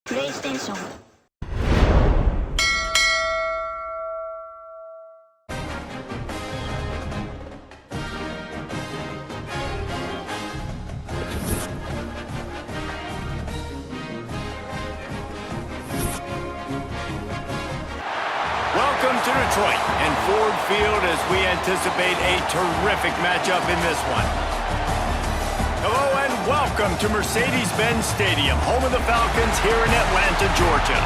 PlayStation. Welcome to Detroit and Ford Field as we anticipate a terrific matchup in this one. Hello and welcome to Mercedes-Benz Stadium, home of the Falcons here in Atlanta, Georgia.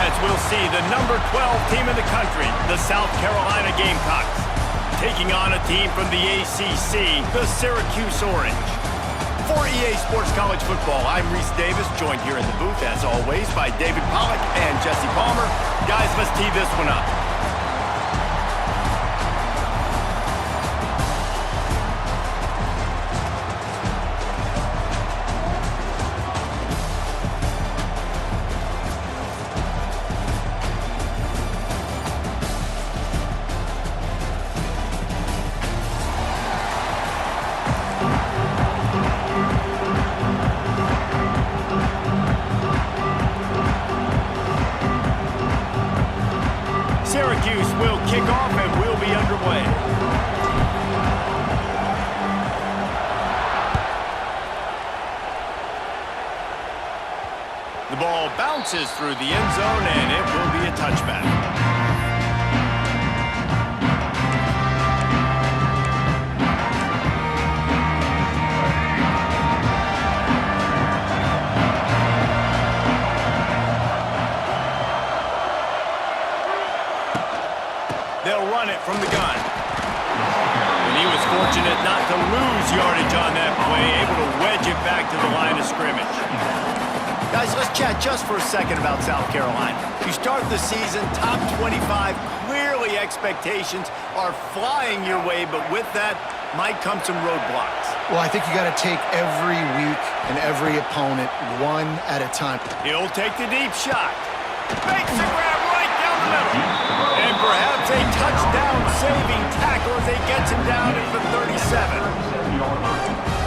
As we'll see the number 12 team in the country, the South Carolina Gamecocks, taking on a team from the ACC, the Syracuse Orange. For EA Sports College Football, I'm Reese Davis, joined here in the booth, as always, by David Pollack and Jesse Palmer. Guys, let's tee this one up. Syracuse will kick off and we'll be underway. The ball bounces through the end zone and it will be a touchback. They'll run it from the gun. And he was fortunate not to lose yardage on that play, able to wedge it back to the line of scrimmage. Guys, let's chat just for a second about South Carolina. You start the season top 25, clearly expectations are flying your way, but with that might come some roadblocks. Well, I think you got to take every week and every opponent one at a time. He'll take the deep shot. Makes the grab right down the middle. And perhaps a touchdown-saving tackle as he gets him down at the 37.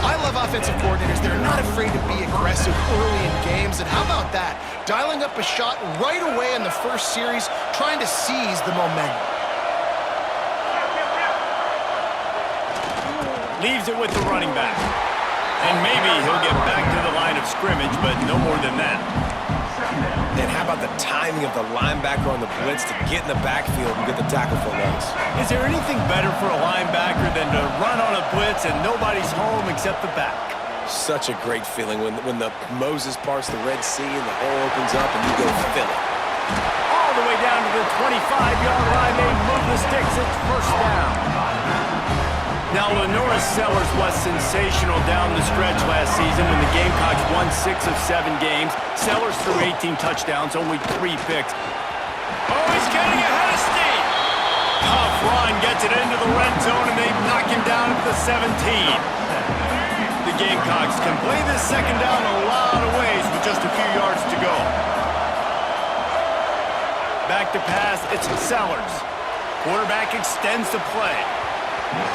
I love offensive coordinators. They're not afraid to be aggressive early in games. And how about that? Dialing up a shot right away in the first series, trying to seize the momentum. Leaves it with the running back. And maybe he'll get back to the line of scrimmage, but no more than that. And how about the timing of the linebacker on the blitz to get in the backfield and get the tackle for loss? Is there anything better for a linebacker than to run on a blitz and nobody's home except the back? Such a great feeling when the Moses parts the Red Sea and the hole opens up and you go fill it. All the way down to the 25-yard line. They move the sticks. It's first down. Now, Lenora Sellers was sensational down the stretch last season when the Gamecocks won 6 of 7 games. Sellers threw 18 touchdowns, only 3 picks. Oh, he's getting ahead of steam. Tough run gets it into the red zone, and they knock him down at the 17. The Gamecocks can play this second down a lot of ways with just a few yards to go. Back to pass, it's Sellers. Quarterback extends the play.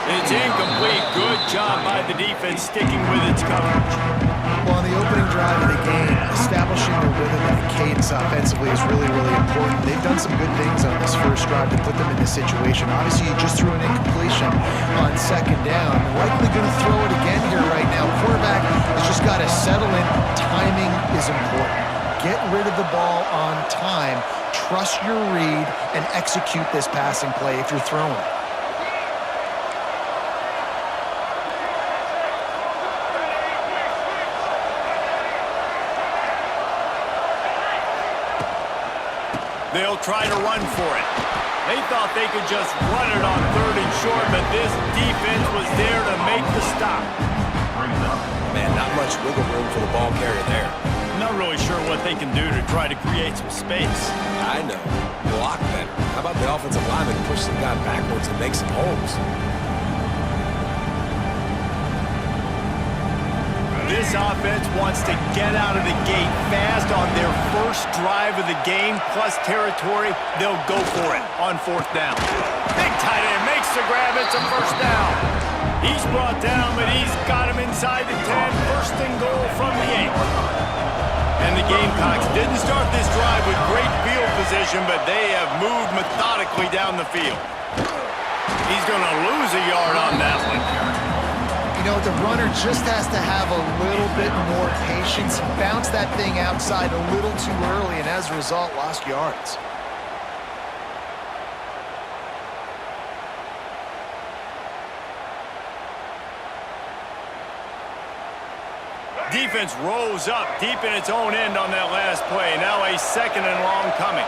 It's incomplete. Good job by the defense sticking with its coverage. Well, on the opening drive of the game, establishing the rhythm and the cadence offensively is really, really important. They've done some good things on this first drive to put them in this situation. Obviously, you just threw an incompletion on second down. Likely going to throw it again here right now. Quarterback has just got to settle in. Timing is important. Get rid of the ball on time. Trust your read and execute this passing play if you're throwing. They'll try to run for it. They thought they could just run it on 3rd and short, but this defense was there to make the stop. Man, not much wiggle room for the ball carrier there. Not really sure what they can do to try to create some space. I know. Block better. How about the offensive lineman push some guy backwards and make some holes? This offense wants to get out of the gate fast on their first drive of the game, plus territory. They'll go for it on 4th down. Big tight end makes the grab. It's a first down. He's brought down, but he's got him inside the 10. First and goal from the 8. And the Gamecocks didn't start this drive with great field position, but they have moved methodically down the field. He's going to lose a yard on that one. You know, the runner just has to have a little bit more patience. He bounced that thing outside a little too early, and as a result, lost yards. Defense rolls up deep in its own end on that last play. Now a 2nd and long coming.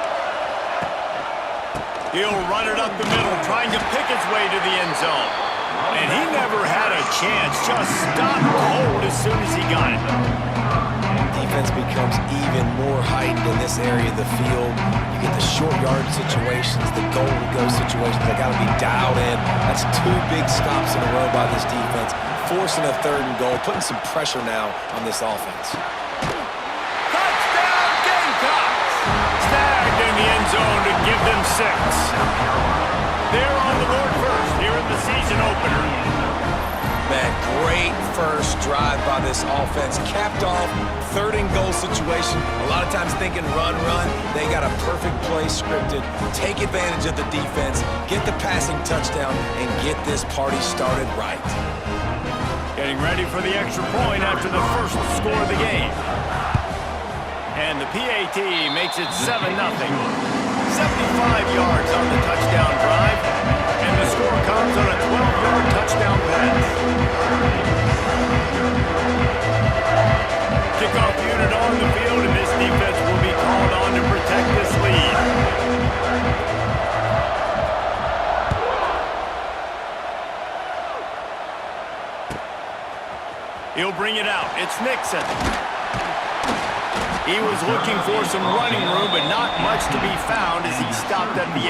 He'll run it up the middle, trying to pick its way to the end zone. And he never had a chance. Just stopped cold as soon as he got it. Defense becomes even more heightened in this area of the field. You get the short yard situations, the goal-to-go situations. They got to be dialed in. That's 2 big stops in a row by this defense, forcing a 3rd and goal, putting some pressure now on this offense. Touchdown, Gamecocks! Snagged in the end zone to give them 6. They're on the board first here in the season opener. Man, great first drive by this offense. Capped off, 3rd and goal situation. A lot of times thinking run. They got a perfect play scripted. Take advantage of the defense, get the passing touchdown, and get this party started right. Getting ready for the extra point after the first score of the game. And the PAT makes it 7-0. 75 yards on the touchdown drive. And the score comes on a 12-yard touchdown pass. Kickoff unit on the field, and this defense will be called on to protect this lead. He'll bring it out. It's Nixon. He was looking for some running room, but not much to be found as he stopped at the 18.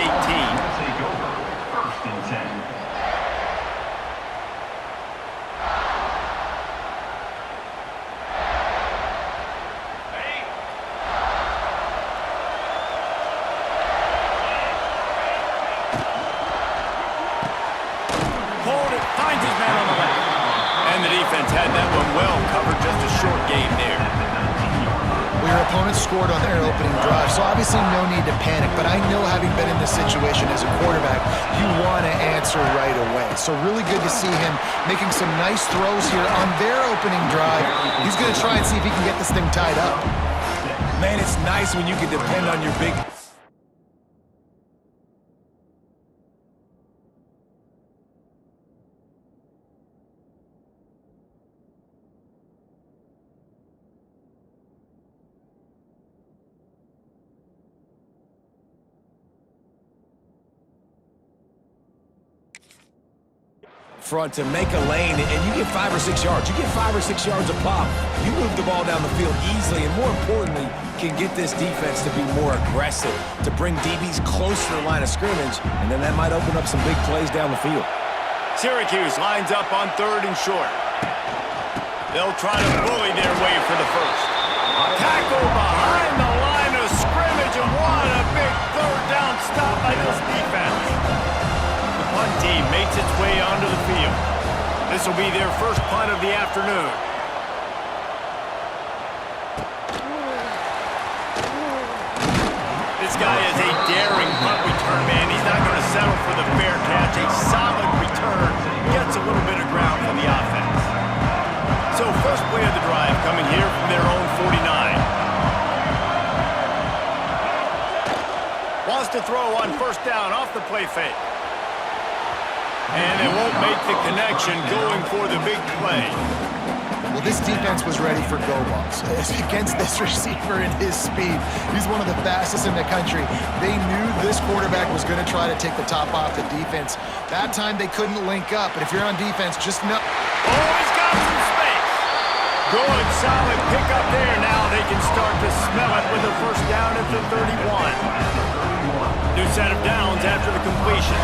Hold it, finds his man on the left. And the defense had that one well covered, just a short game there. Well, your opponent scored on their opening drive, so obviously no need to panic, but I know having been in this situation as a quarterback, you want to answer right away. So really good to see him making some nice throws here on their opening drive. He's going to try and see if he can get this thing tied up. Man, it's nice when you can depend on your big... front to make a lane, and you get 5 or 6 yards. You get 5 or 6 yards a pop. You move the ball down the field easily, and more importantly, can get this defense to be more aggressive, to bring DBs close to the line of scrimmage, and then that might open up some big plays down the field. Syracuse lines up on 3rd and short. They'll try to bully their way for the first. Tackle behind the line of scrimmage, and what a big 3rd down stop by this defense. The punt team makes its way onto the field. This will be their first punt of the afternoon. This guy is a daring punt return man. He's not going to settle for the fair catch. A solid return gets a little bit of ground for the offense. So first play of the drive coming here from their own 49. Wants to throw on first down off the play fake. And they won't make the connection going for the big play. Well, this defense was ready for go balls. Against this receiver and his speed, he's one of the fastest in the country. They knew this quarterback was going to try to take the top off the defense. That time they couldn't link up, but if you're on defense, just know. Oh, he's got some space. Good, solid pickup there. Now they can start to smell it with a first down at the 31. New set of downs after the completion.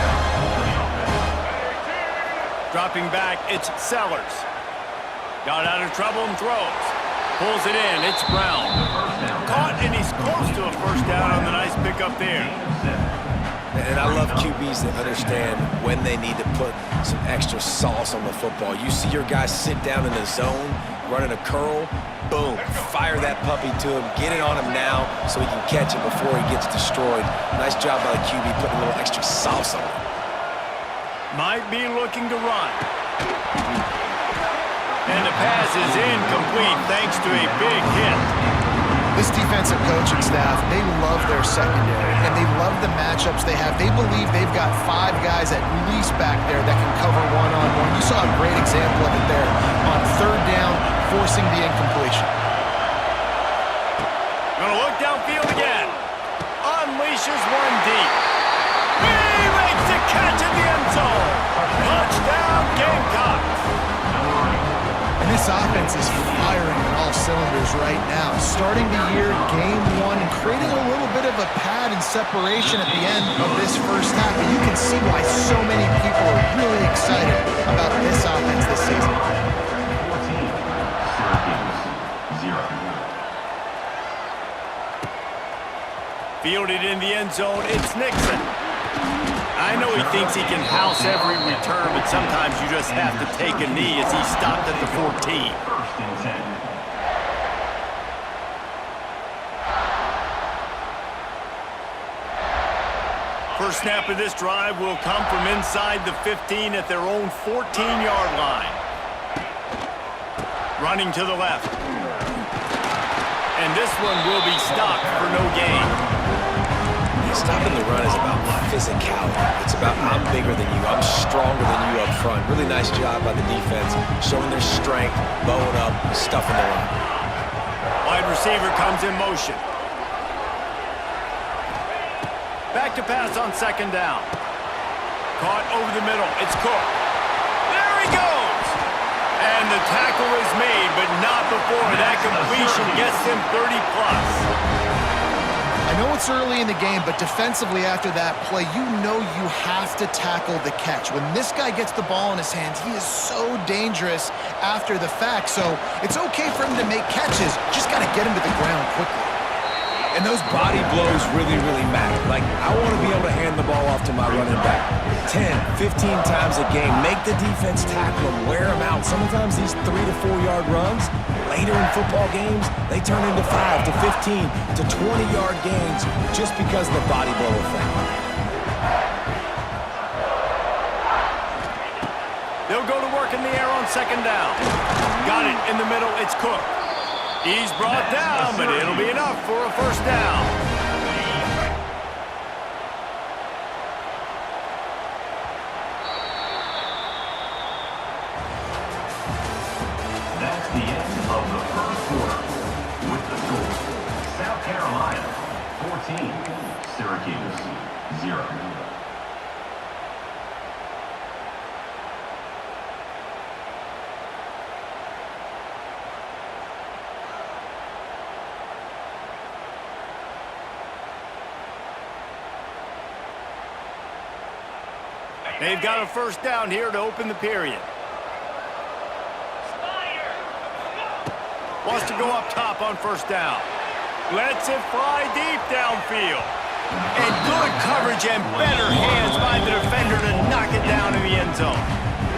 Dropping back, it's Sellers. Got out of trouble and throws. Pulls it in, it's Brown. Caught, and he's close to a first down on the nice pickup there. And I love QBs that understand when they need to put some extra sauce on the football. You see your guys sit down in the zone, running a curl. boom, fire that puppy to him, get it on him now so he can catch it before he gets destroyed. Nice job by the QB putting a little extra sauce on it. Might be looking to run. And the pass is incomplete thanks to a big hit. This defensive coaching staff, they love their secondary, and they love the matchups they have. They believe they've got 5 guys at least back there that can cover one-on-one. You saw a great example of it there on 3rd down, forcing the incompletion. Gonna look downfield again. Unleashes one deep. He makes the catch in the end zone. Touchdown, Gamecocks. And this offense is firing on all cylinders right now. Starting the year, game 1, and creating a little bit of a pad and separation at the end of this first half. And you can see why so many people are really excited about this offense this season. 14, Syracuse, 0. Fielded in the end zone, it's Nixon. I know he thinks he can house every return, but sometimes you just have to take a knee as he stopped at the 14. First and 10. First snap of this drive will come from inside the 15 at their own 14-yard line. Running to the left. And this one will be stopped for no gain. Stopping the run is about physicality. It's about I'm bigger than you, I'm stronger than you up front. Really nice job by the defense, showing their strength, bowing up, stuffing the run. Wide receiver comes in motion. Back to pass on 2nd down. Caught over the middle, it's Cook. There he goes! And the tackle is made, but not before that completion gets him 30+. I know it's early in the game, but defensively after that play, you know you have to tackle the catch. When this guy gets the ball in his hands, he is so dangerous after the fact. So it's okay for him to make catches. Just got to get him to the ground quickly. And those body blows really, really matter. Like, I want to be able to hand the ball off to my running back 10, 15 times a game. Make the defense tackle him, wear him out. Sometimes these 3 to 4 yard runs, later in football games, they turn into 5 to 15 to 20-yard gains just because of the body blow effect. They'll go to work in the air on 2nd down. Got it in the middle, it's Cook. He's brought down, but it'll be enough for a first down. That's the end of the first quarter. With the score, South Carolina, 14, Syracuse, 0. They've got a first down here to open the period. Wants to go up top on first down. Lets it fly deep downfield. And good coverage and better hands by the defender to knock it down in the end zone.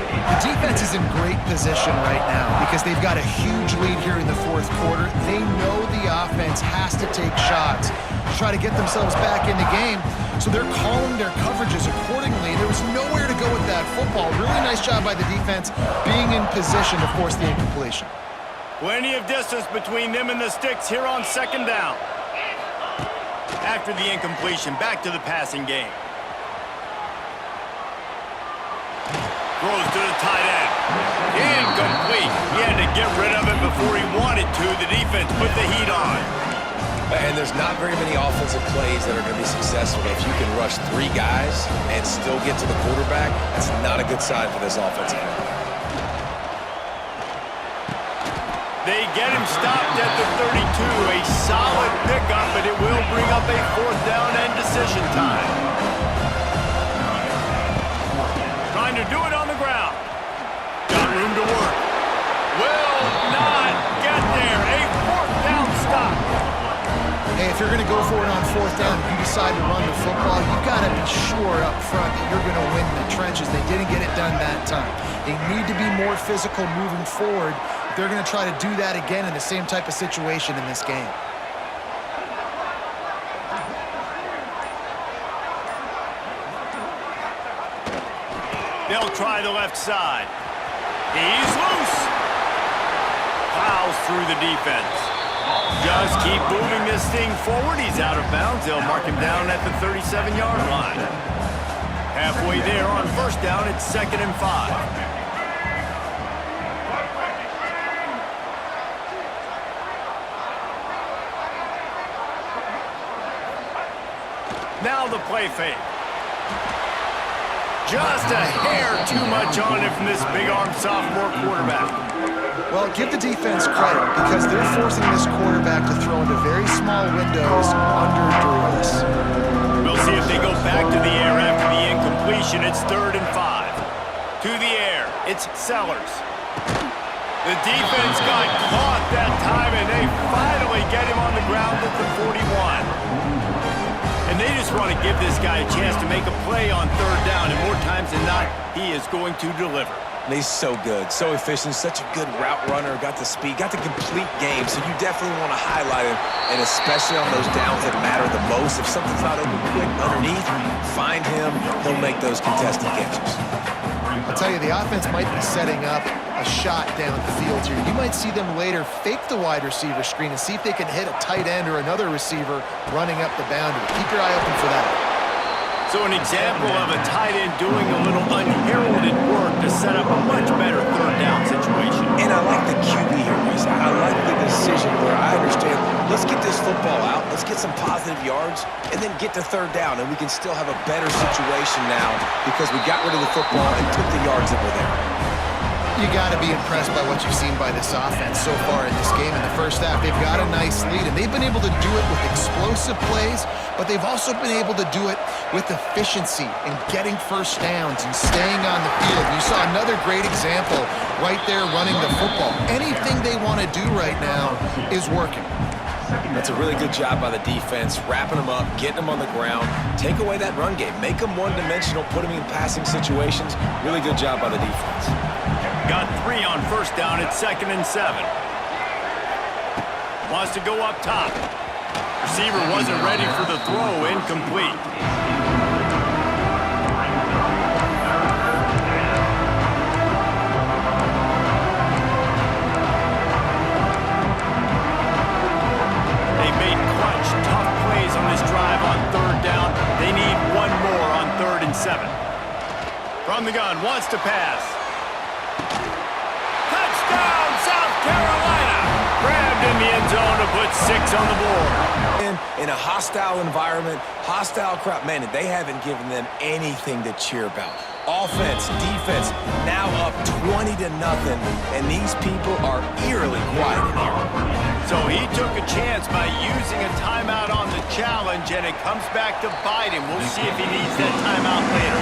The defense is in great position right now because they've got a huge lead here in the 4th quarter. They know the offense has to take shots to try to get themselves back in the game. So they're calling their coverages accordingly. There was nowhere to go with that football. Really nice job by the defense being in position to force the incompletion. Plenty of distance between them and the sticks here on 2nd down. After the incompletion, back to the passing game. Throws to the tight end. Incomplete. He had to get rid of it before he wanted to. The defense put the heat on. And there's not very many offensive plays that are going to be successful. If you can rush 3 guys and still get to the quarterback, that's not a good sign for this offensive line. They get him stopped at the 32. A solid pickup, but it will bring up a 4th down and decision time. Trying to do it on the ground. Got room to work. Will not get there. A 4th down stop. Hey, if you're going to go for it on 4th down, if you decide to run the football, you've got to be sure up front that you're going to win the trenches. They didn't get it done that time. They need to be more physical moving forward. If they're going to try to do that again in the same type of situation in this game. They'll try the left side. He's loose. Fouls through the defense. Just keep moving this thing forward. He's out of bounds. They'll mark him down at the 37-yard line. Halfway there on first down, it's 2nd and 5. Now the play fake. Just a hair too much on it from this big-armed sophomore quarterback. Well, give the defense credit because they're forcing this quarterback to throw into very small windows under duress. We'll see if they go back to the air after the incompletion. It's 3rd and 5. To the air, it's Sellers. The defense got caught that time, and they finally get him on the ground at the 41. And they just want to give this guy a chance to make a play on 3rd down, and more times than not, he is going to deliver. And he's so good, so efficient, such a good route runner, got the speed, got the complete game, so you definitely want to highlight him, and especially on those downs that matter the most. If something's not open quick underneath, find him, he'll make those contested catches. I'll tell you, the offense might be setting up a shot down the field here. You might see them later fake the wide receiver screen and see if they can hit a tight end or another receiver running up the boundary. Keep your eye open for that. So an example of a tight end doing a little unheralded work to set up a much better 3rd down situation. And I like the QB here, Reese. I like the decision where I understand, let's get this football out, let's get some positive yards, and then get to 3rd down, and we can still have a better situation now because we got rid of the football and took the yards that were there. You got to be impressed by what you've seen by this offense so far in this game. In the first half, they've got a nice lead, and they've been able to do it with explosive plays, but they've also been able to do it with efficiency and getting first downs and staying on the field. You saw another great example right there running the football. Anything they want to do right now is working. That's a really good job by the defense, wrapping them up, getting them on the ground, take away that run game, make them one-dimensional, put them in passing situations. Really good job by the defense. Got 3 on first down. It's 2nd and 7. Wants to go up top. Receiver wasn't ready for the throw. Incomplete. They made clutch, tough plays on this drive on 3rd down. They need one more on 3rd and 7. From the gun, wants to pass. Touchdown, South Carolina! Grabbed in the end zone to put 6 on the board. In a hostile environment, hostile crowd, man, they haven't given them anything to cheer about. Offense, defense, now up 20-0, and these people are eerily quiet in here. So he took a chance by using a timeout on the challenge, and it comes back to bite him. We'll see if he needs that timeout later.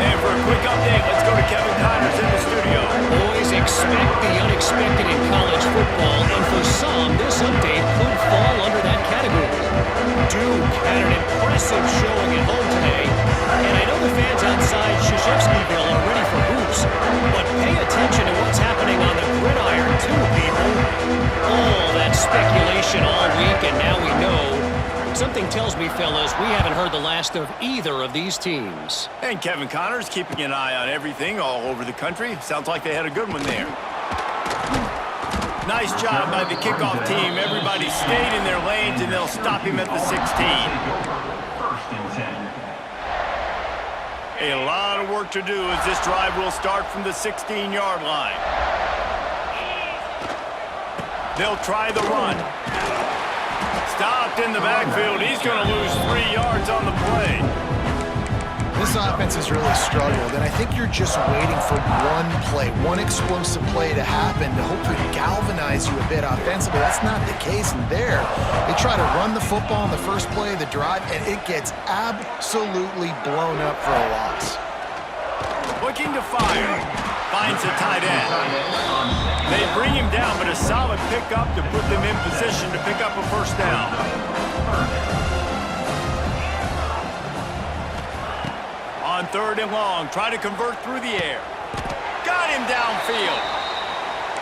And for a quick update, let's go to Kevin Connors in the studio. Boys, expect the unexpected in college football, and for some, this update could fall under that category. Duke had an impressive showing at home today, and I know the fans outside Krzyzewskiville are ready for hoops, but pay attention to what's happening on the gridiron too, people. All that speculation all week, and now we know. Something tells me, fellas, we haven't heard the last of either of these teams. And Kevin Connors keeping an eye on everything all over the country. Sounds like they had a good one there. Nice job by the kickoff team. Everybody stayed in their lanes, and they'll stop him at the 16. 1st and 10. A lot of work to do as this drive will start from the 16-yard line. They'll try the run. Stopped in the backfield. He's going to lose 3 yards on the play. This offense has really struggled, and I think you're just waiting for one play, one explosive play to happen to hopefully galvanize you a bit offensively. That's not the case in there. They try to run the football on the first play of the drive, and it gets absolutely blown up for a loss. Looking to fire. Finds a tight end. They bring him down, but a solid pickup to put them in position to pick up a first down. On 3rd and long, try to convert through the air. Got him downfield.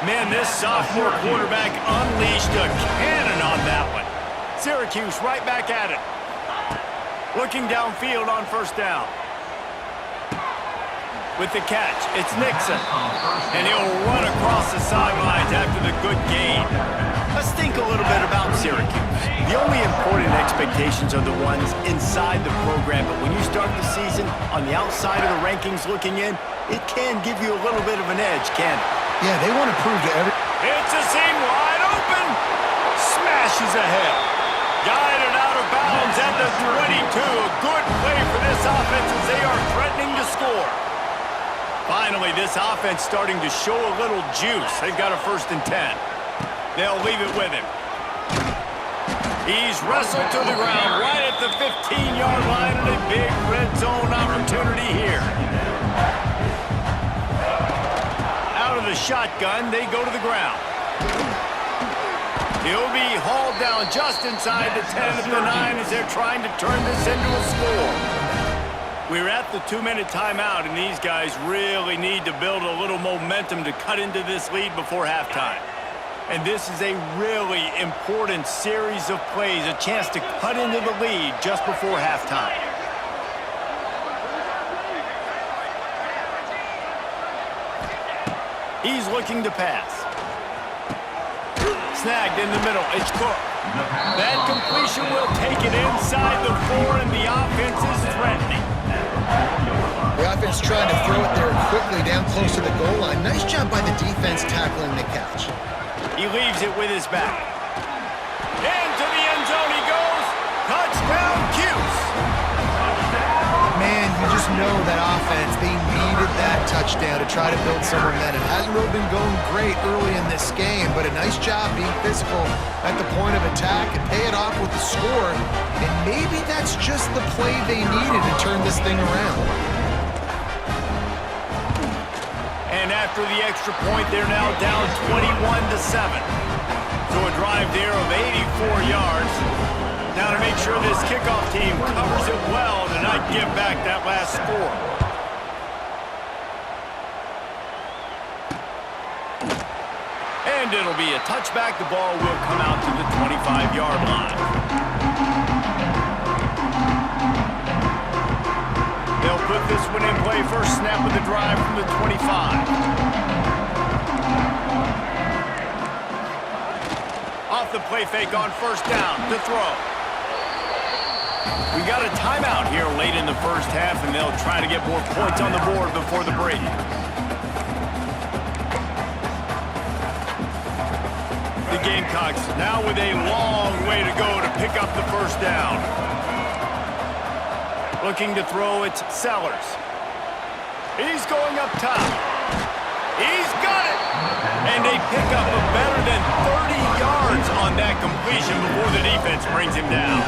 Man, this sophomore quarterback unleashed a cannon on that one. Syracuse right back at it. Looking downfield on first down. With the catch, it's Nixon. And he'll run across the sidelines after the good gain. Let's think a little bit about Syracuse. The only important expectations are the ones inside the program, but when you start the season on the outside of the rankings looking in, it can give you a little bit of an edge, can't it? Yeah, they want to prove to every... It's a seam wide open. Smashes ahead. Guided out of bounds at the 22. A good play for this offense as they are threatening to score. Finally, this offense starting to show a little juice. They've got a 1st and 10. They'll leave it with him. He's wrestled to the ground right at the 15-yard line and a big red zone opportunity here. Out of the shotgun, they go to the ground. He'll be hauled down just inside the 10 at the 9 as they're trying to turn this into a score. We're at the 2-minute timeout, and these guys really need to build a little momentum to cut into this lead before halftime. And this is a really important series of plays, a chance to cut into the lead just before halftime. He's looking to pass. Snagged in the middle. It's Cook. That completion will take it inside the 4, and the offense is threatening. The offense trying to throw it there quickly down close to the goal line. Nice job by the defense tackling the catch. He leaves it with his back. Into the end zone he goes. Touchdown, Cuse. Man, you just know that offense, they needed that touchdown to try to build some momentum. Hasn't really been going great early in this game, but a nice job being physical at the point of attack and pay it off with the score. And maybe that's just the play they needed to turn this thing around. And after the extra point, they're now down 21-7. So a drive there of 84 yards. Now to make sure this kickoff team covers it well to not give back that last score. And it'll be a touchback. The ball will come out to the 25-yard line. They'll put this one in play. First snap of the drive from the 25. Off the play fake on first down to throw. We got a timeout here late in the first half, and they'll try to get more points on the board before the break. The Gamecocks now with a long way to go to pick up the first down. Looking to throw, it's Sellers. He's going up top. He's got it! And they pick up a better than 30 yards on that completion before the defense brings him down.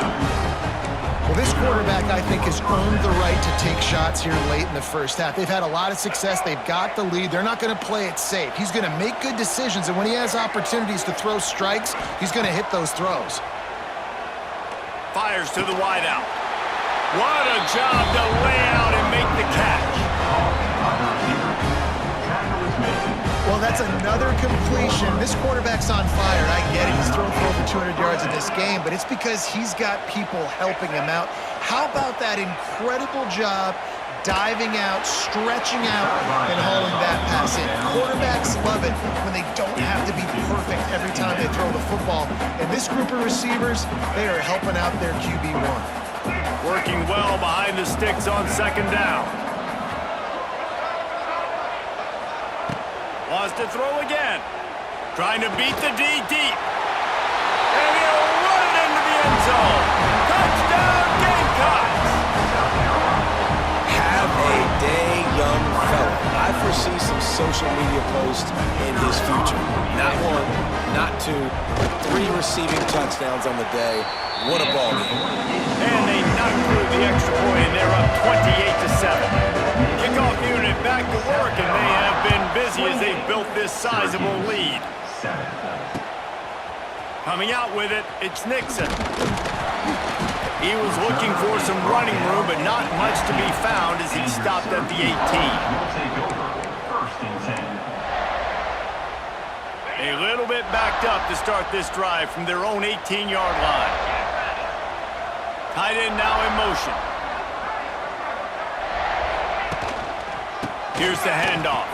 Well, this quarterback, I think, has earned the right to take shots here late in the first half. They've had a lot of success. They've got the lead. They're not going to play it safe. He's going to make good decisions, and when he has opportunities to throw strikes, he's going to hit those throws. Fires to the wideout. What a job to lay out and make the catch. Well, that's another completion. This quarterback's on fire. I get it. He's thrown for over 200 yards in this game, but it's because he's got people helping him out. How about that incredible job diving out, stretching out, and hauling that pass in? Quarterbacks love it when they don't have to be perfect every time they throw the football. And this group of receivers, they are helping out their QB1. Working well behind the sticks on second down. Wants to throw again. Trying to beat the D deep. And he'll run it into the end zone. Touchdown, Gamecocks! Have a day, young fella. I foresee some social media posts in his future. Not one, not two, but 3 receiving touchdowns on the day. What a ball game. And they knock through the extra point, and they're up 28-7. Kickoff unit back to work, and they have been busy as they've built this sizable lead. Coming out with it, it's Nixon. He was looking for some running room, but not much to be found as he stopped at the 18. A little bit backed up to start this drive from their own 18-yard line. Tight end now in motion. Here's the handoff.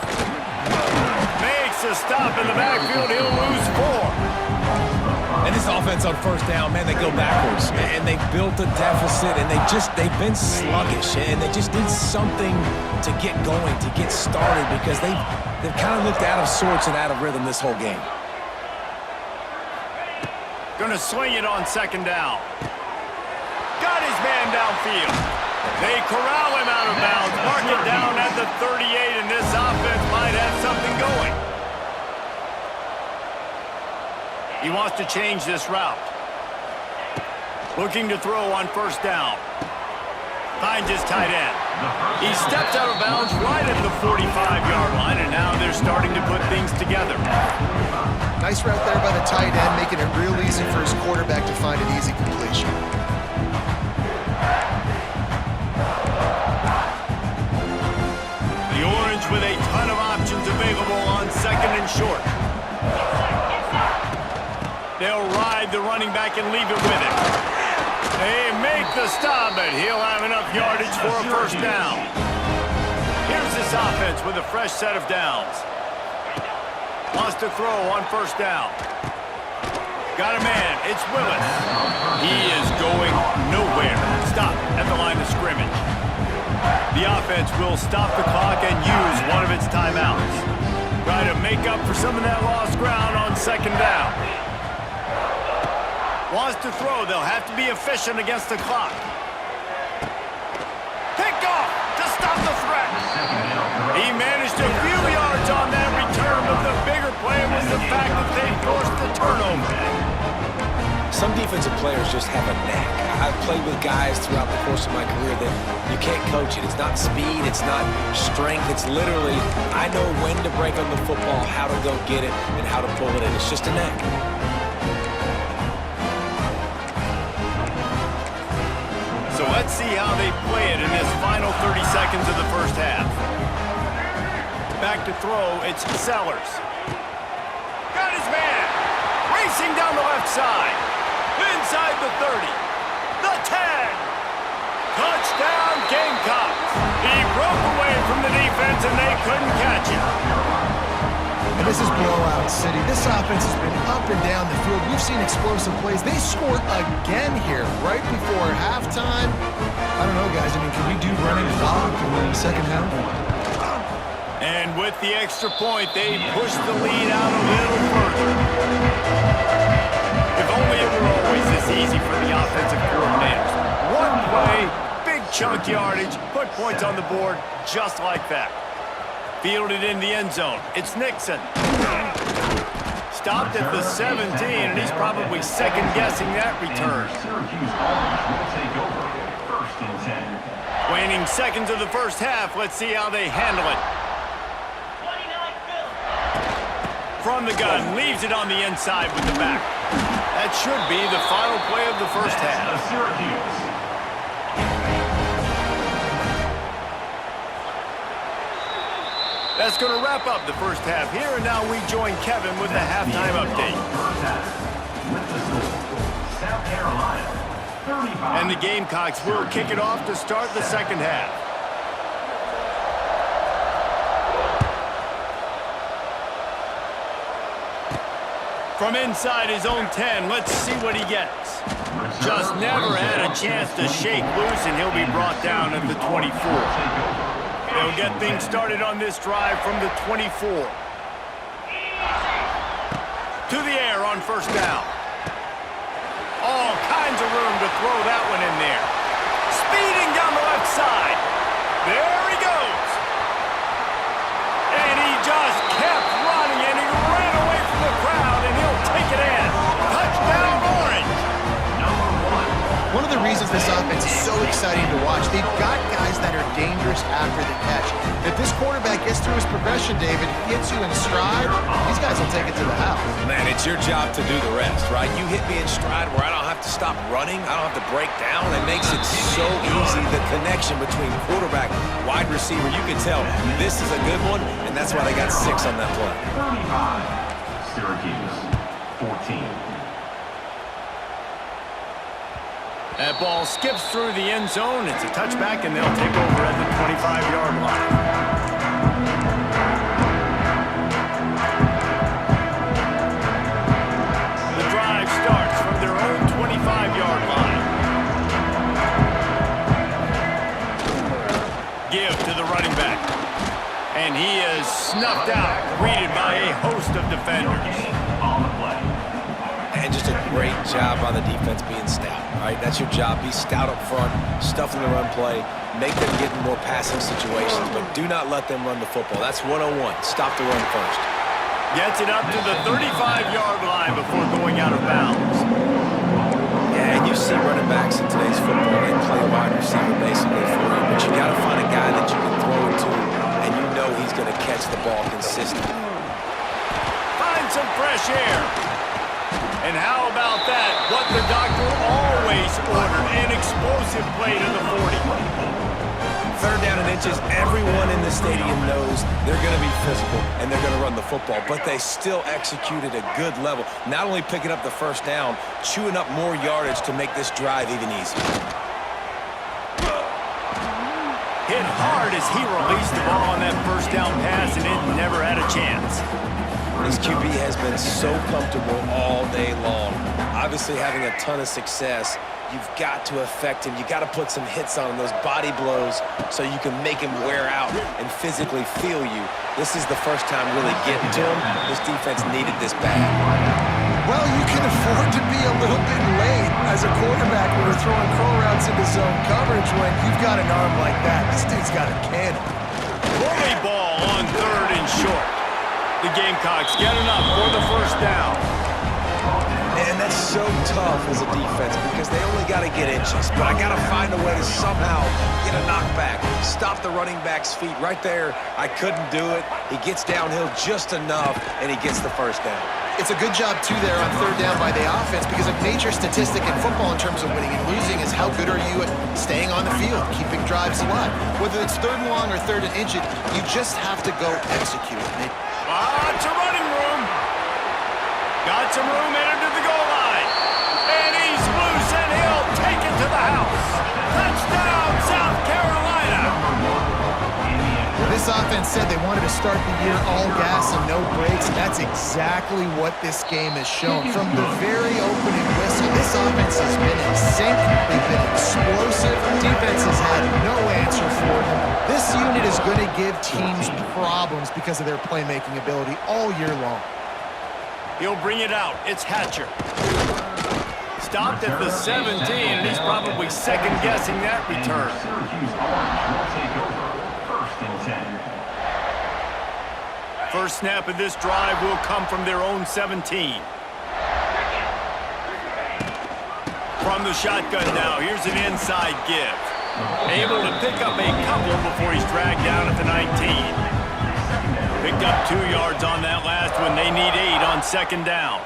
Makes a stop in the backfield. He'll lose 4. And this offense on first down, man, they go backwards. And they built a deficit, and they've been sluggish. And they just need something to get going, to get started, because they've kind of looked out of sorts and out of rhythm this whole game. Gonna swing it on second down. Got his man downfield. They corral him out of bounds. Mark it down at the 38, and this offense might have something going. He wants to change this route. Looking to throw on first down. Finds his tight end. He steps out of bounds right at the 45-yard line, and now they're starting to put things together. Nice route there by the tight end, making it real easy for his quarterback to find an easy completion. The Orange with a ton of options available on second and short. They'll ride the running back and leave it with him. They make the stop, but he'll have enough yardage for a first down. Here's this offense with a fresh set of downs. Wants to throw on first down. Got a man. It's Willis. He is going nowhere. Stop at the line of scrimmage. The offense will stop the clock and use one of its timeouts. Try to make up for some of that lost ground on second down. Wants to throw. They'll have to be efficient against the clock. Pick off to stop the threat. He managed a few yards on that return, but the bigger play was the fact that they forced the turnover. Some defensive players just have a knack. I've played with guys throughout the course of my career that you can't coach it. It's not speed, it's not strength. It's literally, I know when to break on the football, how to go get it, and how to pull it in. It's just a knack. So let's see how they play it in this final 30 seconds of the first half. Back to throw, it's Sellers. Got his man. Racing down the left side. Inside the 30. The 10. Touchdown Gamecocks. He broke away from the defense and they couldn't catch him. And this is blowout city. This offense has been up and down the field. We've seen explosive plays. They scored again here right before halftime. I don't know, guys. I mean, can we do running clock in the second half? And with the extra point, they pushed the lead out a little further. If only it were always this easy for the offensive coordinators. One play, big chunk yardage, put points on the board just like that. Fielded in the end zone. It's Nixon. Stopped at the 17, and he's probably second-guessing that return. Syracuse Orange will take over. First and 10. Waning seconds of the first half. Let's see how they handle it. From the gun, leaves it on the inside with the back. That should be the final play of the first half. Syracuse. That's going to wrap up the first half here, and now we join Kevin with the halftime update. With the score, South Carolina, 35. And the Gamecocks will kick it off to start the second half. From inside his own 10, let's see what he gets. Just never had a chance to shake loose, and he'll be brought down at the 24. They'll get things started on this drive from the 24. To the air on first down. All kinds of room to throw that one in there. Speeding down the left side. There he goes. And he just kept running, and he ran away from the crowd, and he'll take it in. Touchdown, Orange. One of the reasons this offense is so exciting to watch, they've got guys that are dangerous after the catch. If this quarterback gets through his progression, David, gets you in stride, these guys will take it to the house. Man, it's your job to do the rest, right? You hit me in stride where I don't have to stop running. I don't have to break down. It makes it so easy. The connection between quarterback, wide receiver, you can tell this is a good one, and that's why they got 6 on that play. 35. Syracuse, 14. That ball skips through the end zone. It's a touchback, and they'll take over at the 25-yard line. The drive starts from their own 25-yard line. Give to the running back. And he is snuffed out, greeted by a host of defenders. On the play. And just a great job on the defense being stout, right? That's your job. Be stout up front, stuff in the run play, make them get in more passing situations, but do not let them run the football. That's 101. Stop the run first. Gets it up to the 35-yard line before going out of bounds. Yeah, and you see running backs in today's football, they play wide receiver basically for you, but you got to find a guy that you can throw it to, and you know he's going to catch the ball consistently. Find some fresh air. And how about that? What the doctor always ordered, an explosive play to the 40. Third down and inches, everyone in the stadium knows they're going to be physical and they're going to run the football, but they still executed a good level. Not only picking up the first down, chewing up more yardage to make this drive even easier. Hit hard as he released the ball on that first down pass, and it never had a chance. This QB has been so comfortable all day long. Obviously having a ton of success. You've got to affect him. You got to put some hits on him, those body blows, so you can make him wear out and physically feel you. This is the first time really getting to him. This defense needed this bad. Well, you can afford to be a little bit late as a quarterback when you're throwing curl routes into zone coverage when you've got an arm like that. This dude's got a cannon. Bully ball on third and short. The Gamecocks get enough for the first down. And that's so tough as a defense because they only got to get inches. But I got to find a way to somehow get a knockback, stop the running back's feet. Right there, I couldn't do it. He gets downhill just enough, and he gets the first down. It's a good job, too, there on third down by the offense because a major statistic in football in terms of winning and losing is how good are you at staying on the field, keeping drives alive. Whether it's third and long or third and inches, you just have to go execute it. Lots of running room. Got some room headed to the goal line. And he's loose, and he'll take it to the house. Touchdown, South Carolina. This offense said they wanted to start the year all gas and no brakes. That's exactly what this game has shown. From the very opening whistle, this offense has been in sync. They've been explosive. Defense has had no answer for them. This unit is going to give teams problems because of their playmaking ability all year long. He'll bring it out. It's Hatcher. Stopped at the 17, and he's probably second-guessing that return. Syracuse Orange will take over. First and 10. First snap of this drive will come from their own 17. From the shotgun now, here's an inside give. Able to pick up a couple before he's dragged down at the 19. Picked up 2 yards on that last one. They need 8 on second down.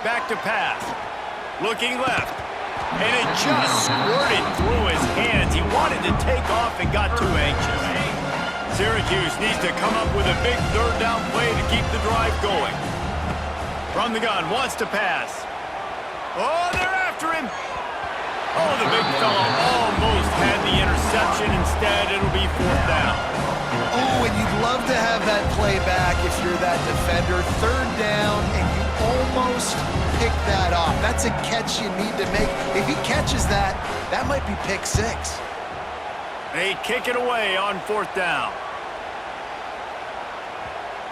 Back to pass. Looking left. And it just squirted through his hands. He wanted to take off and got too anxious. Syracuse needs to come up with a big third down play to keep the drive going. From the gun, wants to pass. Oh, they're after him. Oh, the big fella almost had the interception. Instead, it'll be fourth down. Oh, and you'd love to have that play back if you're that defender. Third down, and you almost pick that off. That's a catch you need to make. If he catches that, that might be pick 6. They kick it away on fourth down.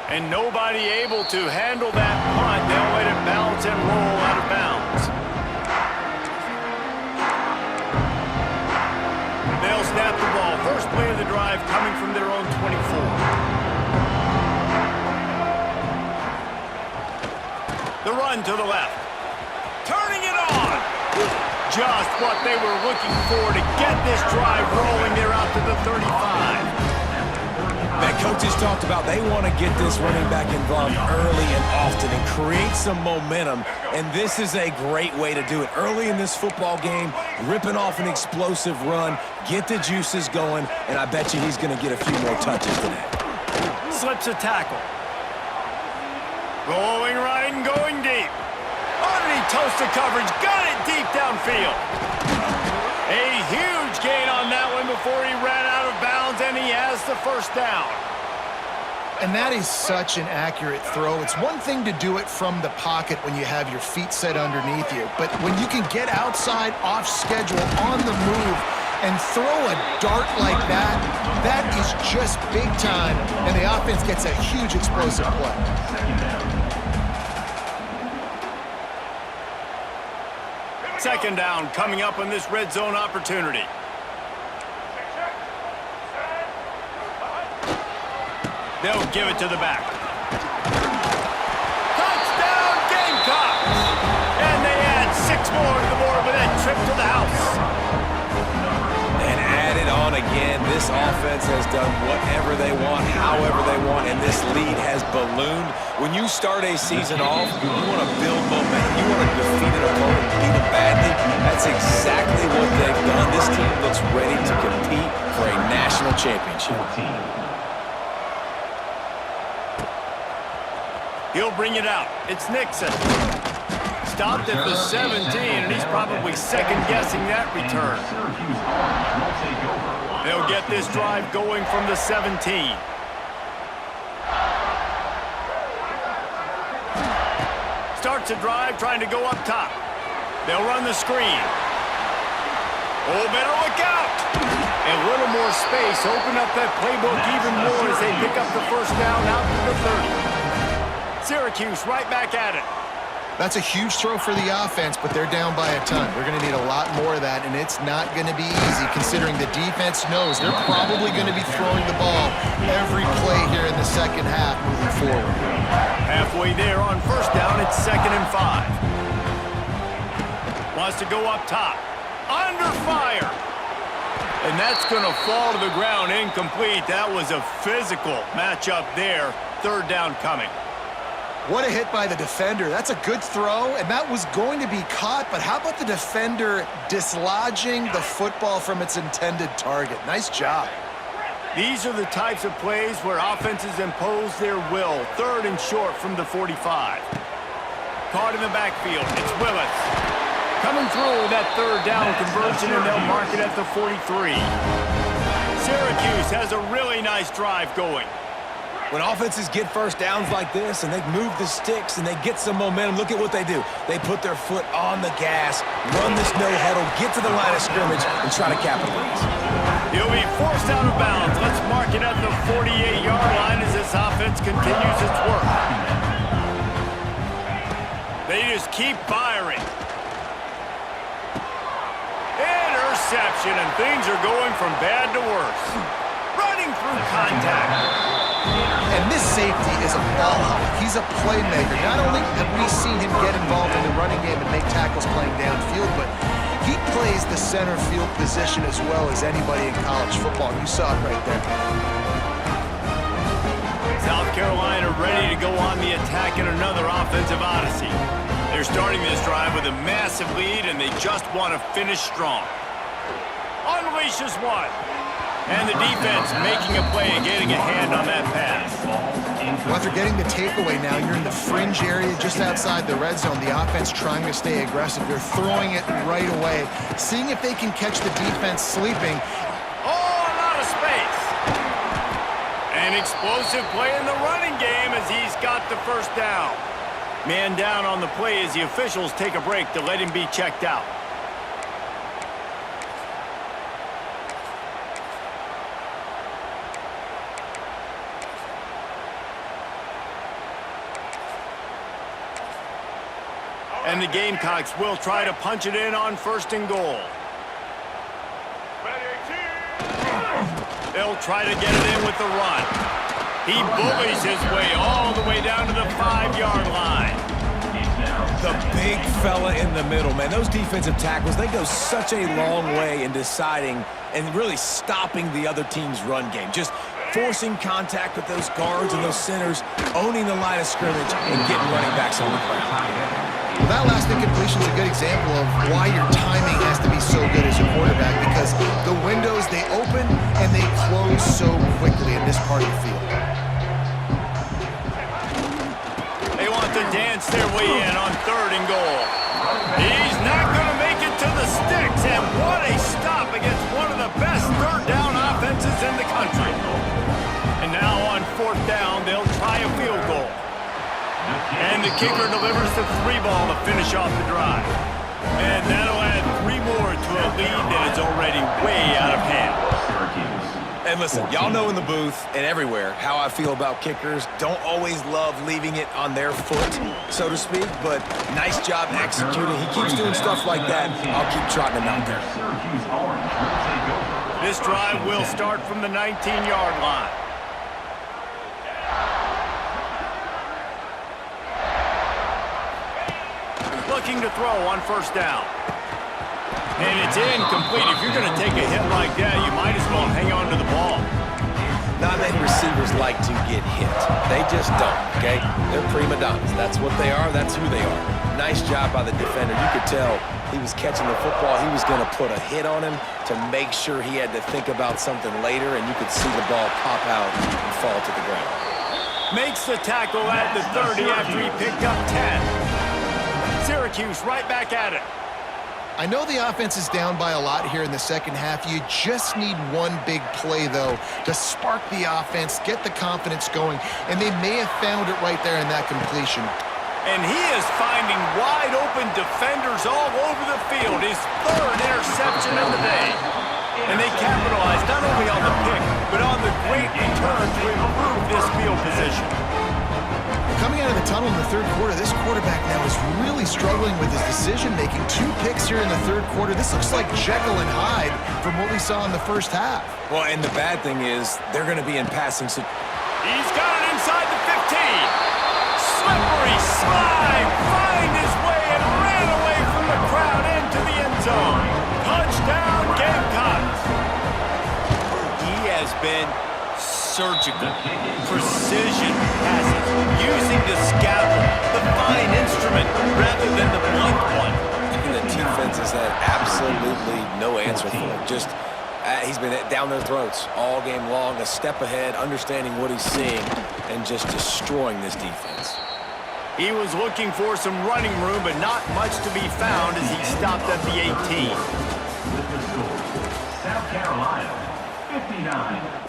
And nobody able to handle that punt. They'll let it bounce and roll out of bounds. They'll snap the ball. First play of the drive coming from their own 24. The run to the left. Turning it on. Just what they were looking for to get this drive rolling. They're out to the 35. Man, coaches talked about they want to get this running back involved early and often and create some momentum, and this is a great way to do it. Early in this football game, ripping off an explosive run, get the juices going, and I bet you he's going to get a few more touches today. Slips a tackle. Rolling right and going deep. Underneath toasted coverage, got it deep downfield. A huge gain on that one before he ran out of bounds, and he has the first down. And that is such an accurate throw. It's one thing to do it from the pocket when you have your feet set underneath you, but when you can get outside, off schedule, on the move, and throw a dart like that, that is just big time, and the offense gets a huge explosive play. Second down coming up on this red zone opportunity. They'll give it to the back. Touchdown Gamecocks! And they add 6 more to the board with that trip to the house. And added on again, this offense has done whatever they want, however they want, and this lead has ballooned. When you start a season off, you want to build momentum. You want to defeat an opponent and beat them badly. That's exactly what they've done. This team looks ready to compete for a national championship. He'll bring it out. It's Nixon. Stopped at the 17, and he's probably second-guessing that return. They'll get this drive going from the 17. Starts a drive trying to go up top. They'll run the screen. Oh, better look out! A little more space. Open up that playbook even more as they pick up the first down out to the 30. Syracuse right back at it. That's a huge throw for the offense, but they're down by a ton. We're going to need a lot more of that, and it's not going to be easy considering the defense knows they're probably going to be throwing the ball every play here in the second half moving forward. Halfway there on first down, it's 2nd and 5. Wants to go up top. Under fire. And that's going to fall to the ground incomplete. That was a physical matchup there. 3rd down coming. What a hit by the defender. That's a good throw, and that was going to be caught, but how about the defender dislodging the football from its intended target? Nice job. These are the types of plays where offenses impose their will. 3rd and short from the 45. Caught in the backfield. It's Willis. Coming through that 3rd down conversion, and they'll mark it at the 43. Syracuse has a really nice drive going. When offenses get first downs like this and they move the sticks and they get some momentum, look at what they do. They put their foot on the gas, run this no-huddle, get to the line of scrimmage, and try to capitalize. He'll be forced out of bounds. Let's mark it at the 48-yard line as this offense continues its work. They just keep firing. Interception, and things are going from bad to worse. Running through contact. And this safety is a ball hawk. He's a playmaker. Not only have we seen him get involved in the running game and make tackles playing downfield, but he plays the center field position as well as anybody in college football. You saw it right there. South Carolina ready to go on the attack in another offensive odyssey. They're starting this drive with a massive lead, and they just want to finish strong. Unleashes one. And the defense making a play and getting a hand on that pass. Well, after getting the takeaway now, you're in the fringe area just outside the red zone. The offense trying to stay aggressive. They're throwing it right away, seeing if they can catch the defense sleeping. Oh, a lot of space. An explosive play in the running game as he's got the first down. Man down on the play as the officials take a break to let him be checked out. And the Gamecocks will try to punch it in on 1st and goal. They'll try to get it in with the run. He bullies his way all the way down to the 5-yard line. The big fella in the middle, man. Those defensive tackles, they go such a long way in deciding and really stopping the other team's run game. Just forcing contact with those guards and those centers, owning the line of scrimmage, and getting running backs on the ground. Well, that last incompletion is a good example of why your timing has to be so good as a quarterback, because the windows, they open and they close so quickly in this part of the field. They want their way in on 3rd and goal. He's not going to make it to the sticks, and what a stop against one of the best 3rd down offenses in the country. And now on 4th down, they'll try a field goal. And the kicker delivers the 3-ball to finish off the drive. And that'll add 3 more to a lead that is already way out of hand. And listen, y'all know in the booth and everywhere how I feel about kickers. Don't always love leaving it on their foot, so to speak, but nice job executing. He keeps doing stuff like that. I'll keep trotting him out there. This drive will start from the 19-yard line. Looking to throw on 1st down. And it's incomplete. If you're going to take a hit like that, you might as well hang on to the ball. Not many receivers like to get hit. They just don't, okay? They're prima donnas. That's what they are. That's who they are. Nice job by the defender. You could tell he was catching the football. He was going to put a hit on him to make sure he had to think about something later, and you could see the ball pop out and fall to the ground. Makes the tackle at the 30 after he picked up 10. Syracuse right back at it. I know the offense is down by a lot here in the second half. You just need one big play, though, to spark the offense, get the confidence going, and they may have found it right there in that completion. And he is finding wide-open defenders all over the field. His 3rd interception of the day. And they capitalized not only on the pick, but on the great return to improve this field position. Coming out of the tunnel in the 3rd quarter, this quarterback now is really struggling with his decision-making. 2 picks here in the 3rd quarter. This looks like Jekyll and Hyde from what we saw in the 1st half. Well, and the bad thing is they're going to be in passing. So he's got it inside the 15. Slippery slide, find his way and ran away from the crowd into the end zone. Touchdown, Gamecocks. He has been surgical, precision passes, using the scalpel, the fine instrument, rather than the blunt one. And the defense has had absolutely no answer for him. Just, he's been down their throats all game long, a step ahead, understanding what he's seeing, and just destroying this defense. He was looking for some running room, but not much to be found as he stopped at the 18. South Carolina, 59.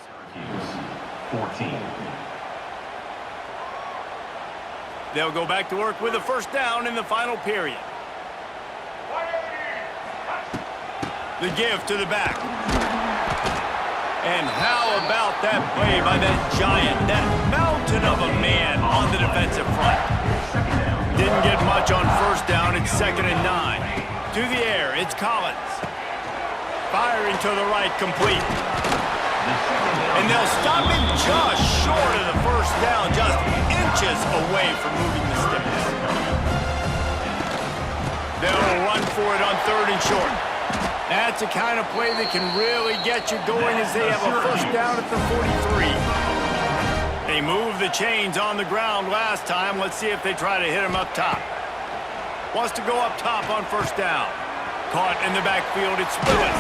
Syracuse, 14. They'll go back to work with a 1st down in the final period. The give to the back. And how about that play by that giant, that mountain of a man on the defensive front? Didn't get much on 1st down. It's 2nd and 9. To the air, it's Collins. Firing to the right, complete. And they'll stop him just short of the 1st down, just inches away from moving the sticks. They'll run for it on 3rd and short. That's the kind of play that can really get you going as they have a 1st down at the 43. They moved the chains on the ground last time. Let's see if they try to hit him up top. Wants to go up top on 1st down. Caught in the backfield, it's Willis.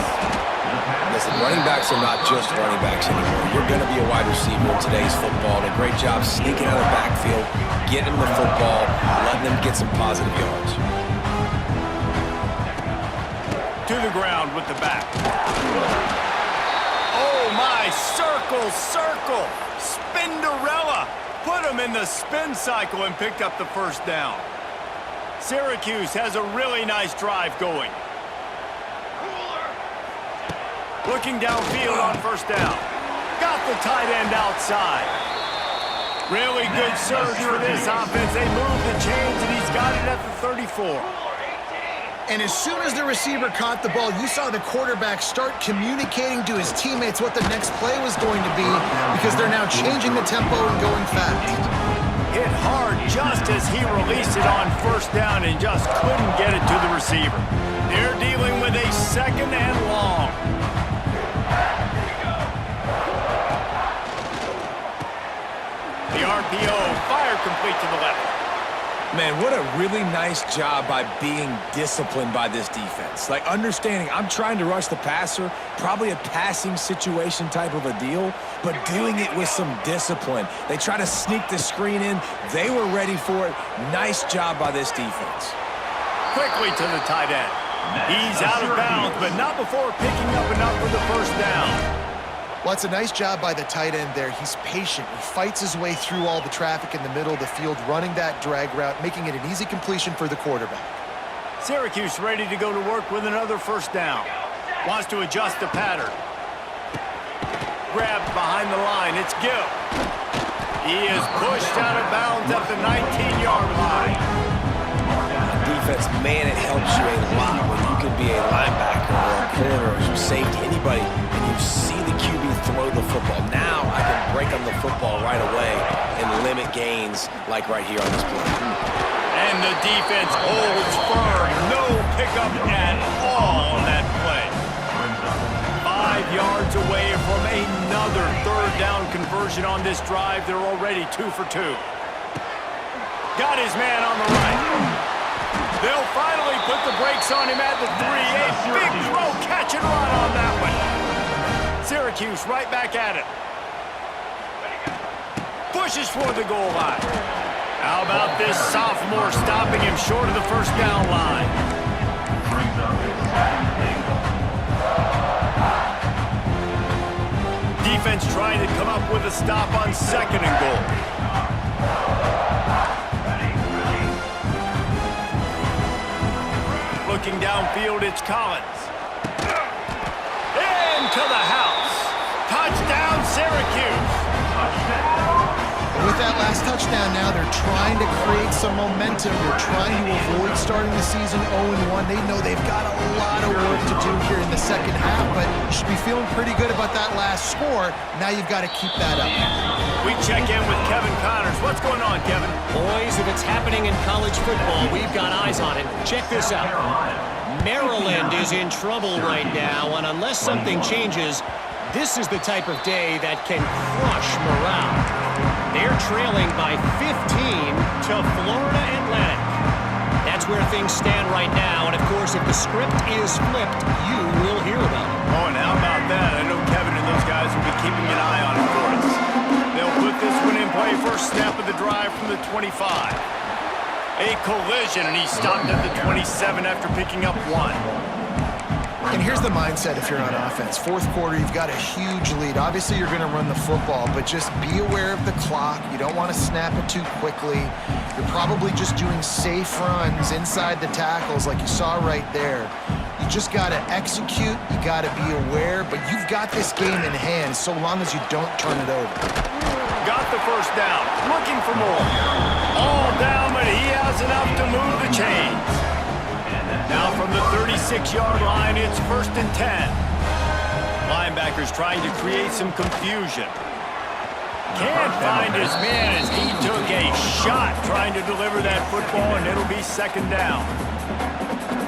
Listen, running backs are not just running backs anymore. You're going to be a wide receiver in today's football. And a great job sneaking out of the backfield, getting them the football, letting them get some positive yards. To the ground with the back. Oh my, circle, circle, Spinderella. Put him in the spin cycle and picked up the 1st down. Syracuse has a really nice drive going. Looking downfield on 1st down. Got the tight end outside. Really good surge for this offense. They move the chains, and he's got it at the 34. And as soon as the receiver caught the ball, you saw the quarterback start communicating to his teammates what the next play was going to be because they're now changing the tempo and going fast. Hit hard just as he released it on 1st down and just couldn't get it to the receiver. They're dealing with a 2nd and long. The RPO, fire complete to the left. Man, what a really nice job by being disciplined by this defense. Like, understanding I'm trying to rush the passer, probably a passing situation type of a deal, but doing it with some discipline. They try to sneak the screen in. They were ready for it. Nice job by this defense. Quickly to the tight end. He's out of bounds, but not before picking up enough for the first down. Well, it's a nice job by the tight end there. He's patient. He fights his way through all the traffic in the middle of the field, running that drag route, making it an easy completion for the quarterback. Syracuse ready to go to work with another first down. Wants to adjust the pattern. Grabbed behind the line. It's Gill. He is pushed out of bounds at the 19-yard line. Defense, man, it helps you a lot when you can be a linebacker or a corner or safety, anybody, and you see the QB throw the football. Now I can break on the football right away and limit gains like right here on this play. And the defense holds firm. No pickup at all on that play. 5 yards away from another third down conversion on this drive. They're already 2 for 2. Got his man on the right. They'll finally put the brakes on him at the 3. A big throw, catch and run on that one. Syracuse right back at it. Pushes for the goal line. How about this sophomore stopping him short of the first down line? Defense trying to come up with a stop on 2nd and goal. Looking downfield, it's Collins. Into the house. Touchdown, Syracuse. With that last touchdown now, they're trying to create some momentum. They're trying to avoid starting the season 0-1. They know they've got a lot of work to do here in the second half, but you should be feeling pretty good about that last score. Now you've got to keep that up. We check in with Kevin Connors. What's going on, Kevin? Boys, if it's happening in college football, we've got eyes on it. Check this out. Maryland is in trouble right now, and unless something changes, this is the type of day that can crush morale. They're trailing by 15 to Florida Atlantic. That's where things stand right now, and of course, if the script is flipped, you will hear about it. Oh, and how about that? I know Kevin and those guys will be keeping an eye on it for us. They'll put this one in play. First snap of the drive from the 25. A collision, and he stopped at the 27 after picking up 1. And here's the mindset if you're on offense. Fourth quarter, you've got a huge lead. Obviously, you're going to run the football, but just be aware of the clock. You don't want to snap it too quickly. You're probably just doing safe runs inside the tackles like you saw right there. You just got to execute. You got to be aware, but you've got this game in hand so long as you don't turn it over. Got the first down. Looking for more. All down, but he has enough to move the chains. Now from the 36-yard line, it's 1st and 10. Linebackers trying to create some confusion. Can't find his man as he took a shot trying to deliver that football, and it'll be 2nd down.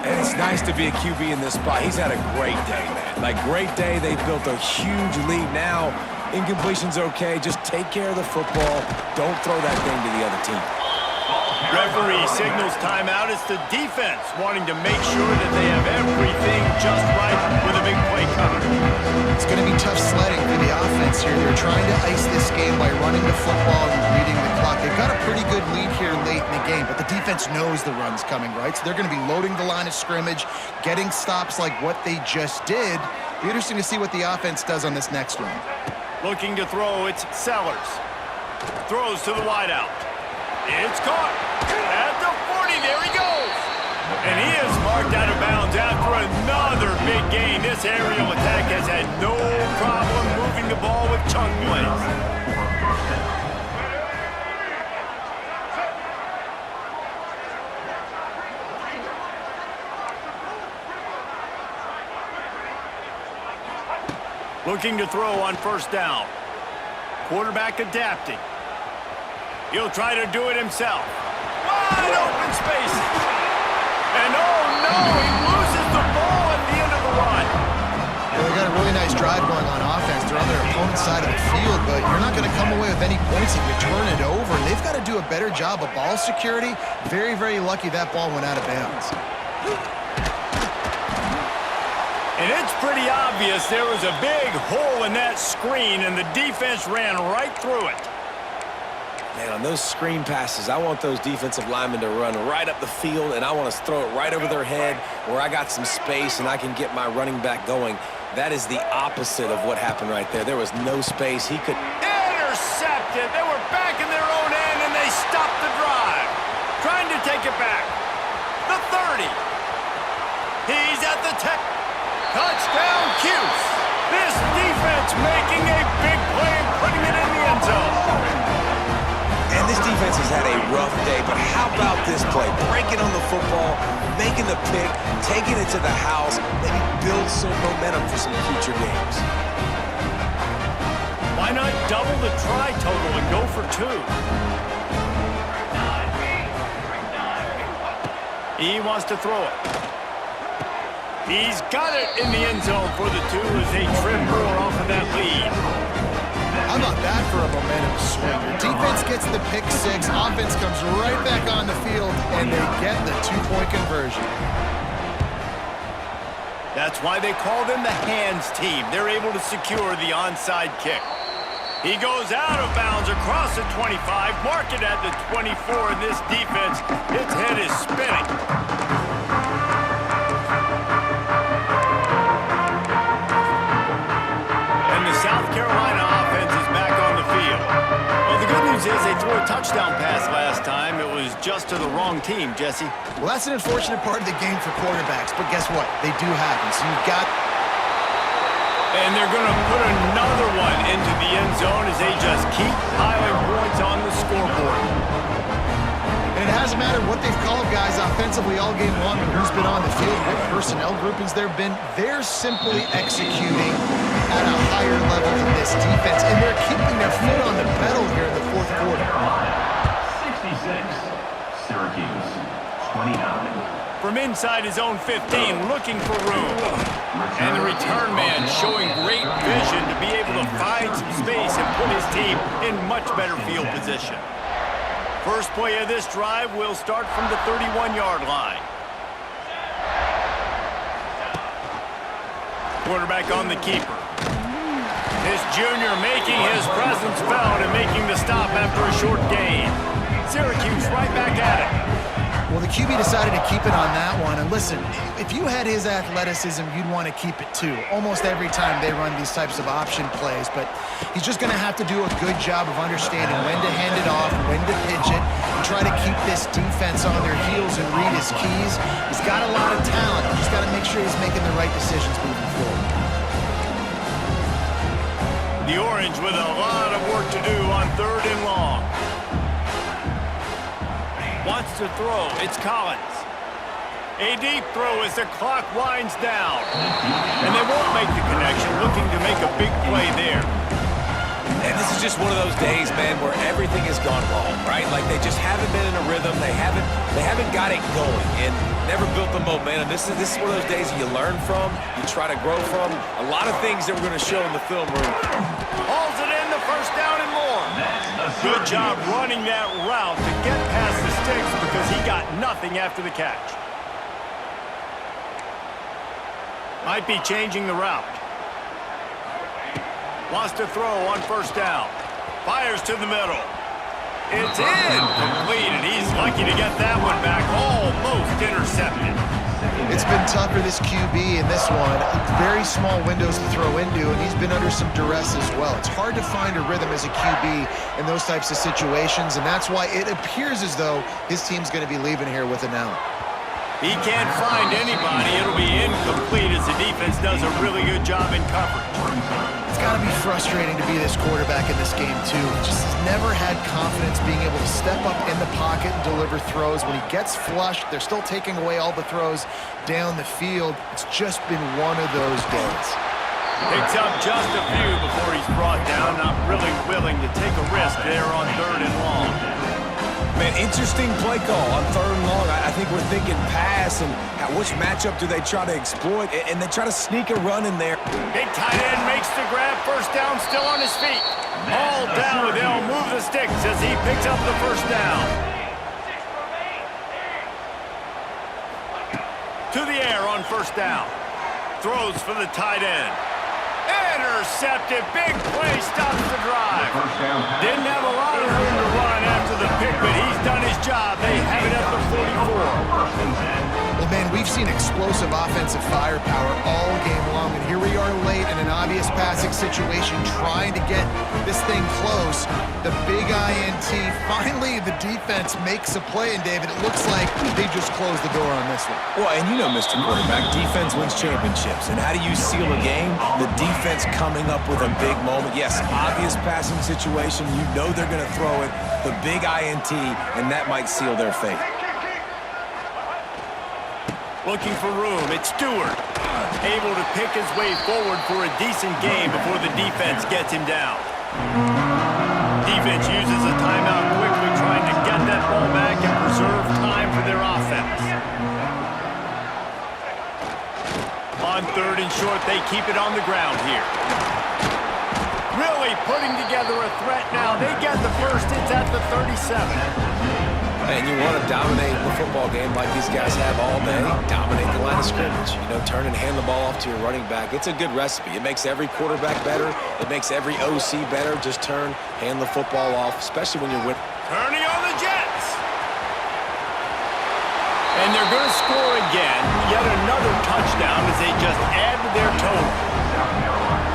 And it's nice to be a QB in this spot. He's had a great day, man. Like, great day. They've built a huge lead now. Incompletion's okay. Just take care of the football. Don't throw that thing to the other team. Referee signals timeout. It's the defense wanting to make sure that they have everything just right with a big play coming. It's going to be tough sledding for the offense here. They're trying to ice this game by running the football and reading the clock. They've got a pretty good lead here late in the game, but the defense knows the run's coming, right? So they're going to be loading the line of scrimmage, getting stops like what they just did. Be interesting to see what the offense does on this next one. Looking to throw, it's Sellers. Throws to the wideout. It's caught at the 40. There he goes. And he is marked out of bounds after another big gain. This aerial attack has had no problem moving the ball with chunk plays. Looking to throw on 1st down. Quarterback adapting. He'll try to do it himself. Wide open spaces. And oh no, he loses the ball at the end of the run. Well, they got a really nice drive going on offense. They're on their opponent's side of the field, but you're not going to come away away with any points if you turn it over. And they've got to do a better job of ball security. Very, very lucky that ball went out of bounds. And it's pretty obvious there was a big hole in that screen, and the defense ran right through it. Man, on those screen passes, I want those defensive linemen to run right up the field, and I want to throw it right over their head where I got some space and I can get my running back going. That is the opposite of what happened right there. There was no space. He could... Intercepted. They were back in their own end, and they stopped the drive. Trying to take it back. The 30. He's at the 10. Touchdown, Cuse. This defense making a big play and putting it in the end zone. And this defense has had a rough day, but how about this play? Breaking on the football, making the pick, taking it to the house, maybe build some momentum for some future games. Why not double the try total and go for 2? He wants to throw it. He's got it in the end zone for the 2 as they trim more off of that lead. How about that for a momentum swing? Your defense gets the pick 6, offense comes right back on the field, and they get the 2-point conversion. That's why they call them the hands team. They're able to secure the onside kick. He goes out of bounds across the 25, mark it at the 24, and this defense, its head is spinning. And the South Carolina offense is back on the field. Well, the good news is they threw a touchdown pass last time. It was just to the wrong team, Jesse. Well, that's an unfortunate part of the game for quarterbacks, but guess what? They do happen. So you've got... And they're going to put another one into the end zone as they just keep piling points on the scoreboard. And it hasn't mattered what they've called guys offensively all game long and who's been on the field, what personnel groupings there have been. They're simply executing at a higher level than this defense, and they're keeping their foot on the pedal here in the fourth quarter. 66, Syracuse, 29. From inside his own 15, looking for room. And the return man showing great vision to be able to find some space and put his team in much better field position. First play of this drive will start from the 31-yard line. Quarterback on the keeper. This junior making his presence felt and making the stop after a short gain. Syracuse right back at it. Well, the QB decided to keep it on that one. And listen, if you had his athleticism, you'd want to keep it too. Almost every time they run these types of option plays. But he's just going to have to do a good job of understanding when to hand it off, when to pitch it, and try to keep this defense on their heels and read his keys. He's got a lot of talent. He's got to make sure he's making the right decisions moving forward. The Orange with a lot of work to do on 3rd and long. Wants to throw. It's Collins. A deep throw as the clock winds down. And they won't make the connection, looking to make a big play there. And this is just one of those days, man, where everything has gone wrong, right? Like they just haven't been in a rhythm. They haven't got it going and never built the momentum. This is one of those days you learn from, you try to grow from. A lot of things that we're going to show in the film room. Hauls it in, the first down and more. Good job running that route to get past the sticks because he got nothing after the catch. Might be changing the route. Wants to throw on 1st down. Fires to the middle. It's incomplete, and he's lucky to get that one back. Almost intercepted. It's been tough for this QB in this one. Very small windows to throw into, and he's been under some duress as well. It's hard to find a rhythm as a QB in those types of situations, and that's why it appears as though his team's going to be leaving here with an out. He can't find anybody. It'll be incomplete as the defense does a really good job in coverage. It's got to be frustrating to be this quarterback in this game, too. He just has never had confidence being able to step up in the pocket and deliver throws. When he gets flushed, they're still taking away all the throws down the field. It's just been one of those days. Picks up just a few before he's brought down. Not really willing to take a risk there on 3rd and long. Man, interesting play call on 3rd and long. I think we're thinking pass and which matchup do they try to exploit, and they try to sneak a run in there. Big tight end makes the grab, 1st down Mahomes still on his feet. All down, they'll move the sticks as he picks up the first down. To the air on first down. Throws for the tight end. Intercepted. Big play stops the drive. Didn't have a lot of room to run after the pick, but he's done his job. They have it at the 44. Well, man, we've seen explosive offensive firepower all game long, and here we are late in an obvious passing situation trying to get this thing close. The big INT, finally the defense makes a play, and David, it looks like they just closed the door on this one. Well, and you know, Mr. Quarterback, defense wins championships. And how do you seal a game? The defense coming up with a big moment. Yes, obvious passing situation. You know they're going to throw it. The big INT, and that might seal their fate. Looking for room. It's Stewart. Able to pick his way forward for a decent game before the defense gets him down. Defense uses a timeout quickly, trying to get that ball back and preserve time for their offense. On third and short, they keep it on the ground here. Really putting together a threat now. They get the first. It's at the 37. And you want to dominate the football game like these guys have all day. Dominate the line of scrimmage. You know, turn and hand the ball off to your running back. It's a good recipe. It makes every quarterback better. It makes every OC better. Just turn, hand the football off, especially when you're winning. Turning on the Jets. And they're going to score again. Yet another touchdown as they just add to their total.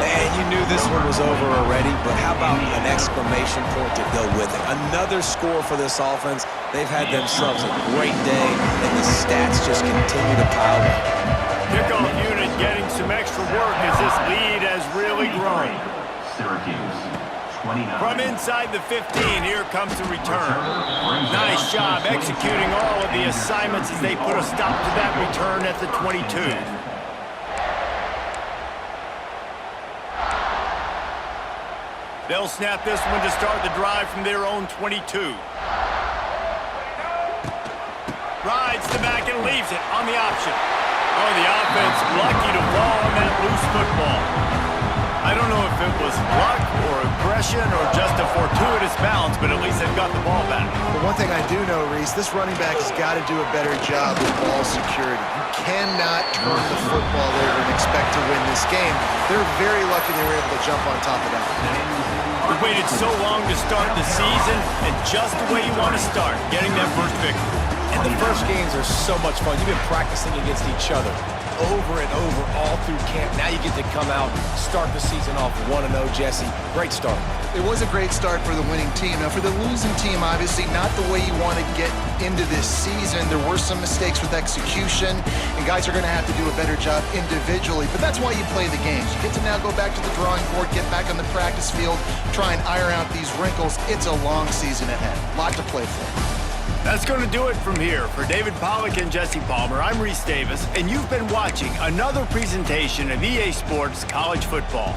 And you knew this one was over already, but how about an exclamation point to go with it? Another score for this offense. They've had themselves a great day, and the stats just continue to pile up. Kickoff unit getting some extra work as this lead has really grown. Syracuse, 29. From inside the 15, here comes the return. Nice job executing all of the assignments as they put a stop to that return at the 22. They'll snap this one to start the drive from their own 22. Rides the back and leaves it on the option. Oh, the offense lucky to fall on that loose football. I don't know if it was luck or aggression or just a fortuitous bounce, but at least they've got the ball back. But one thing I do know, Reese, this running back has got to do a better job with ball security. You cannot turn the football over and expect to win this game. They're very lucky they were able to jump on top of that. We waited so long to start the season, and just the way you want to start, getting that first victory. And the first games are so much fun. You've been practicing against each other over and over all through camp. Now you get to come out, start the season off 1-0, Jesse. Great start. It was a great start for the winning team. Now, for the losing team, obviously not the way you want to get into this season. There were some mistakes with execution, and guys are going to have to do a better job individually. But that's why you play the games. You get to now go back to the drawing board, get back on the practice field, try and iron out these wrinkles. It's a long season ahead. A lot to play for. That's going to do it from here. For David Pollack and Jesse Palmer, I'm Reese Davis, and you've been watching another presentation of EA Sports College Football.